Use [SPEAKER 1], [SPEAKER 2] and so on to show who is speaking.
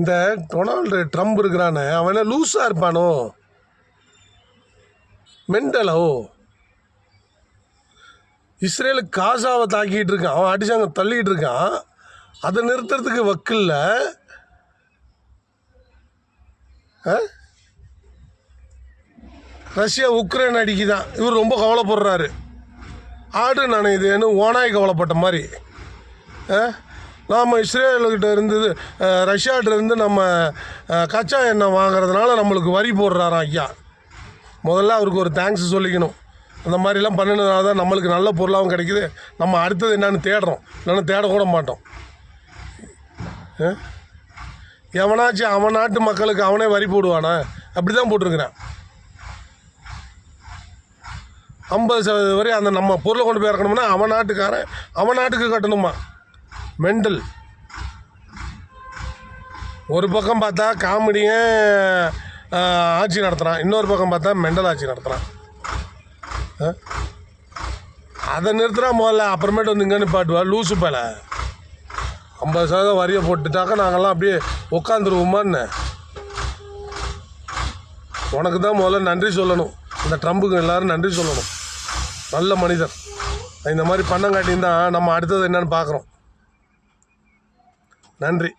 [SPEAKER 1] இந்த Donald Trump இருக்கிறானே அவனை லூஸாக இருப்பானோ, மென்டலோ. இஸ்ரேலுக்கு காசாவை தாக்கிட்டு இருக்கான், அவன் அடிச்சாங்க தள்ளிக்கிட்டு இருக்கான். அதை நிறுத்துறதுக்கு வக்கில்ல. ரஷ்யா உக்ரைன் அடிக்குதான், இவர் ரொம்ப கவலைப்படுறாரு. ஆடு நனையுதுன்னு ஓனாய் கவலைப்பட்ட மாதிரி. நாம் இஸ்ரேலுக்கிட்ட இருந்தது ரஷ்யாகிட்ட இருந்து நம்ம கச்சா எண்ணெய் வாங்குறதுனால நம்மளுக்கு வரி போடுறாராம் ஐயா. முதல்ல அவருக்கு ஒரு தேங்க்ஸ் சொல்லிக்கணும். அந்த மாதிரிலாம் பண்ணினதுனால தான் நம்மளுக்கு நல்ல பொருளாகவும் கிடைக்குது. நம்ம அடுத்தது என்னன்னு தேடுறோம், இல்லைன்னா தேடக்கூட மாட்டோம். எவனாச்சும் அவன் நாட்டு மக்களுக்கு அவனே வரி போடுவானா? அப்படி தான் போட்டிருக்கிறான். 50% வரை அந்த நம்ம பொருளை கொண்டு போய் இறக்கணும்னா அவன் நாட்டுக்காரன் அவன் நாட்டுக்கு கட்டணுமா? மெண்டல். ஒரு பக்கம் பார்த்தா காமெடியே ஆட்சி நடத்துகிறான், இன்னொரு பக்கம் பார்த்தா மெண்டல் ஆட்சி நடத்துகிறான். அதை நிறுத்துறா முதல்ல, அப்புறமேட்டு வந்து இங்கே நிப்பாட்டுவா லூசு பேல. 50% வரியை போட்டுட்டாக்கா நாங்கள்லாம் அப்படியே உட்காந்துருவோமான்னு. உனக்கு தான் முதல்ல நன்றி சொல்லணும். இந்த ட்ரம்புக்கு எல்லோரும் நன்றி சொல்லணும். நல்ல மனிதர். இந்த மாதிரி பண்ணங்காட்டின்னு தான் நம்ம அடுத்தது என்னன்னு பார்க்குறோம். நன்றி.